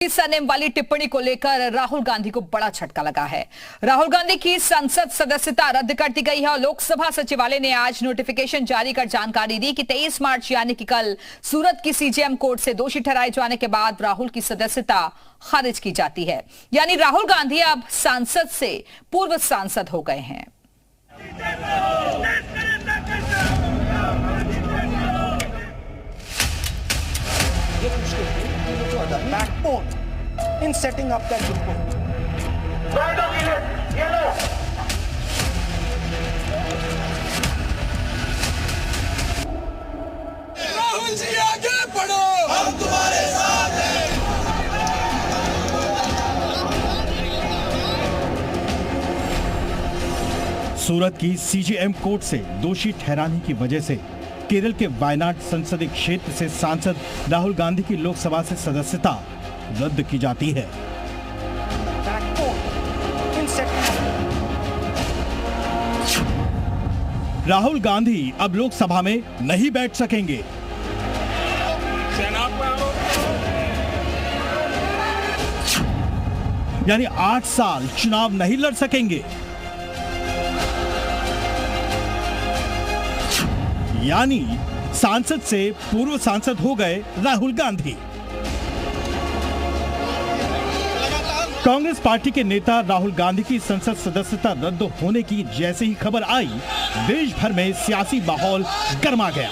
Surname वाली टिप्पणी को लेकर राहुल गांधी को बड़ा झटका लगा है। राहुल गांधी की संसद सदस्यता रद्द कर दी गई है और लोकसभा सचिवालय ने आज नोटिफिकेशन जारी कर जानकारी दी कि 23 मार्च यानी कि कल सूरत की सीजेएम कोर्ट से दोषी ठहराए जाने के बाद राहुल की सदस्यता खारिज की जाती है। यानी राहुल गांधी अब सांसद से पूर्व सांसद हो गए हैं। backbone in setting up that report. Rahul ji आगे बढ़ो, हम तुम्हारे साथ हैं। सूरत की सीजेएम कोर्ट से दोषी ठहराने की वजह से केरल के वायनाड संसदीय क्षेत्र से सांसद राहुल गांधी की लोकसभा से सदस्यता रद्द की जाती है। राहुल गांधी अब लोकसभा में नहीं बैठ सकेंगे। यानी 8 साल चुनाव नहीं लड़ सकेंगे। यानी सांसद से पूर्व सांसद हो गए राहुल गांधी। कांग्रेस पार्टी के नेता राहुल गांधी की संसद सदस्यता रद्द होने की जैसे ही खबर आई, देश भर में सियासी माहौल गर्मा गया।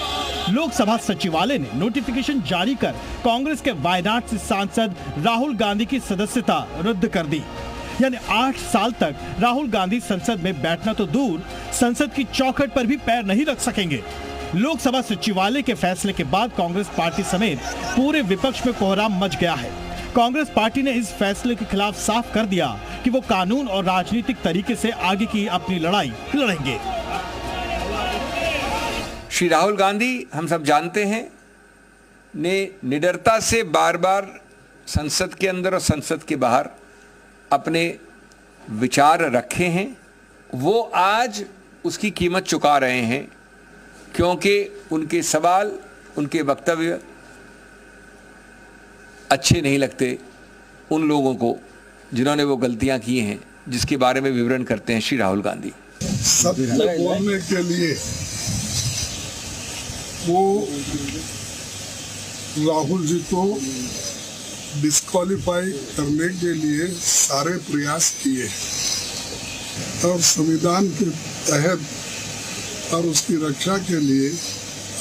लोकसभा सचिवालय ने नोटिफिकेशन जारी कर कांग्रेस के वायनाड से सांसद राहुल गांधी की सदस्यता रद्द कर दी। यानी 8 साल तक राहुल गांधी संसद में बैठना तो दूर, संसद की चौखट पर भी पैर नहीं रख सकेंगे। लोकसभा सचिवालय के फैसले के बाद कांग्रेस पार्टी समेत पूरे विपक्ष में कोहराम मच गया है। कांग्रेस पार्टी ने इस फैसले के खिलाफ साफ कर दिया कि वो कानून और राजनीतिक तरीके से आगे की अपनी लड़ाई लड़ेंगे। श्री राहुल गांधी, हम सब जानते हैं, ने निडरता से बार बार संसद के अंदर और संसद के बाहर अपने विचार रखे हैं। वो आज उसकी कीमत चुका रहे हैं, क्योंकि उनके सवाल, उनके वक्तव्य अच्छे नहीं लगते उन लोगों को जिन्होंने वो गलतियां की हैं, जिसके बारे में विवरण करते हैं श्री राहुल गांधी। सत्य बोलने के लिए वो राहुल जी को डिस्क्वालीफाई करने के लिए सारे प्रयास किए और संविधान के तहत और उसकी रक्षा के लिए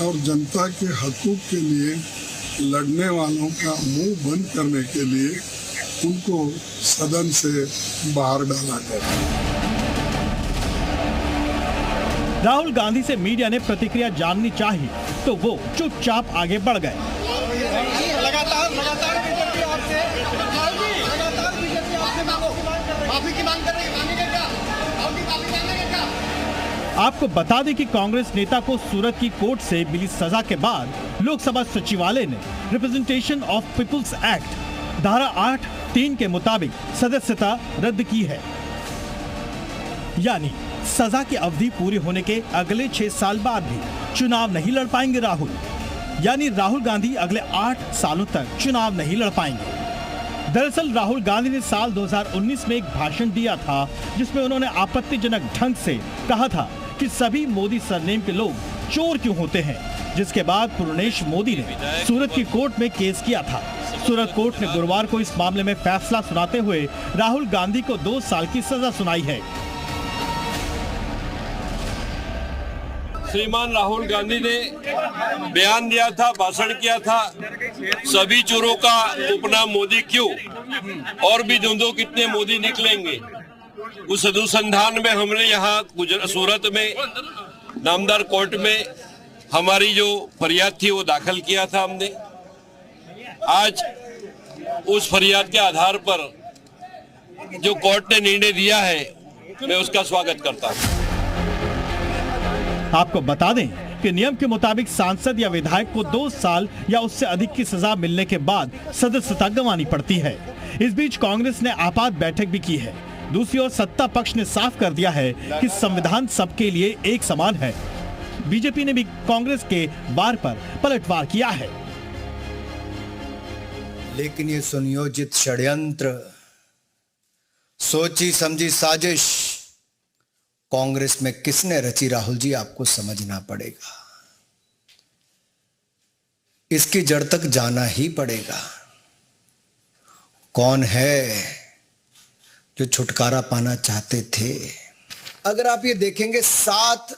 और जनता के हकूक के लिए लड़ने वालों का मुंह बंद करने के लिए उनको सदन से बाहर डाला गया। राहुल गांधी से मीडिया ने प्रतिक्रिया जाननी चाहिए तो वो चुपचाप आगे बढ़ गए। लगातार बीजेपी आपसे माफी की मांग कर रही है। मानेंगे क्या? माफी मांगेंगे क्या? आपको बता दें कि कांग्रेस नेता को सूरत की कोर्ट से मिली सजा के बाद लोकसभा सचिवालय ने रिप्रेजेंटेशन ऑफ पीपुल्स एक्ट धारा 8(3) के मुताबिक सदस्यता रद्द की है। यानी सजा की अवधि पूरी होने के अगले 6 साल बाद भी चुनाव नहीं लड़ पाएंगे राहुल। यानी राहुल गांधी अगले 8 सालों तक चुनाव नहीं लड़ पाएंगे। दरअसल राहुल गांधी ने साल 2019 में एक भाषण दिया था, जिसमें उन्होंने आपत्तिजनक ढंग से कहा था कि सभी मोदी सरनेम के लोग चोर क्यों होते हैं, जिसके बाद पूर्णेश मोदी ने सूरत की कोर्ट में केस किया था। सूरत कोर्ट ने गुरुवार को इस मामले में फैसला सुनाते हुए राहुल गांधी को 2 साल की सजा सुनाई है। श्रीमान राहुल गांधी ने बयान दिया था, भाषण किया था, सभी चोरों का उपनाम मोदी क्यों, और भी दो कितने मोदी निकलेंगे। उस अनुसंधान में हमने यहाँ सूरत में नामदार कोर्ट में हमारी जो फरियाद थी वो दाखिल किया था हमने। आज उस फरियाद के आधार पर जो कोर्ट ने निर्णय दिया है, मैं उसका स्वागत करता हूँ। आपको बता दें कि नियम के मुताबिक सांसद या विधायक को 2 साल या उससे अधिक की सजा मिलने के बाद सदस्यता गंवानी पड़ती है। इस बीच कांग्रेस ने आपात बैठक भी की है। दूसरी ओर सत्ता पक्ष ने साफ कर दिया है कि संविधान सबके लिए एक समान है। बीजेपी ने भी कांग्रेस के वार पर पलटवार किया है। लेकिन ये सुनियोजित षड्यंत्र, सोची समझी साजिश कांग्रेस में किसने रची, राहुल जी आपको समझना पड़ेगा। इसकी जड़ तक जाना ही पड़ेगा। कौन है जो छुटकारा पाना चाहते थे? अगर आप ये देखेंगे 7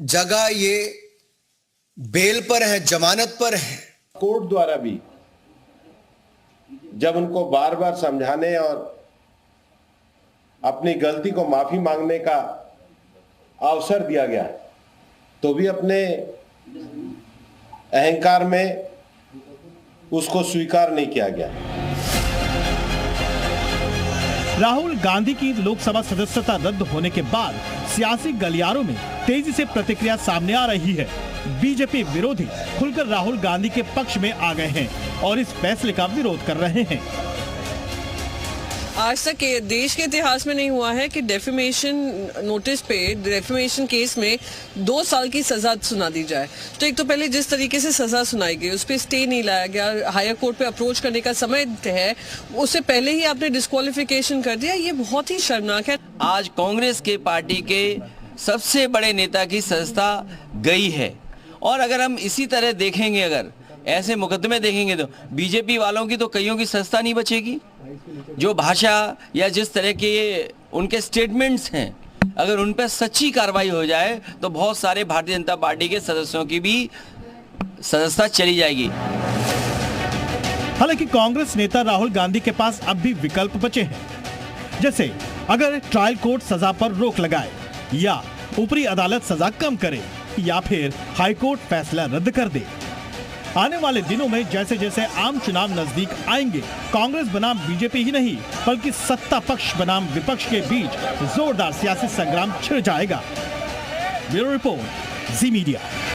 जगह ये बेल पर है, जमानत पर है। कोर्ट द्वारा भी जब उनको बार बार समझाने और अपनी गलती को माफी मांगने का अवसर दिया गया, तो भी अपने अहंकार में उसको स्वीकार नहीं किया गया। राहुल गांधी की लोकसभा सदस्यता रद्द होने के बाद सियासी गलियारों में तेजी से प्रतिक्रिया सामने आ रही है। बीजेपी विरोधी खुलकर राहुल गांधी के पक्ष में आ गए हैं और इस फैसले का विरोध कर रहे हैं। आज तक देश के इतिहास में नहीं हुआ है कि डेफेमेशन नोटिस पे, डेफेमेशन केस में 2 साल की सजा सुना दी जाए। तो एक तो पहले जिस तरीके से सजा सुनाई गई उस पर स्टे नहीं लाया गया, हायर कोर्ट पे अप्रोच करने का समय है, उससे पहले ही आपने डिस्क्वालिफिकेशन कर दिया। ये बहुत ही शर्मनाक है। आज कांग्रेस के पार्टी के सबसे बड़े नेता की सदस्यता गई है और अगर हम इसी तरह देखेंगे, अगर ऐसे मुकदमे देखेंगे तो बीजेपी वालों की तो कईयों की सत्ता नहीं बचेगी। जो भाषा या जिस तरह के उनके स्टेटमेंट्स हैं, अगर उन पर सच्ची कार्रवाई हो जाए तो बहुत सारे भारतीय जनता पार्टी के सदस्यों की भी सदस्यता चली जाएगी। हालांकि कांग्रेस नेता राहुल गांधी के पास अब भी विकल्प बचे हैं, जैसे अगर ट्रायल कोर्ट सजा पर रोक लगाए या ऊपरी अदालत सजा कम करे या फिर हाई कोर्ट फैसला रद्द कर दे। आने वाले दिनों में जैसे जैसे आम चुनाव नजदीक आएंगे, कांग्रेस बनाम बीजेपी ही नहीं बल्कि सत्ता पक्ष बनाम विपक्ष के बीच जोरदार सियासी संग्राम छिड़ जाएगा। ब्यूरो रिपोर्ट, जी मीडिया।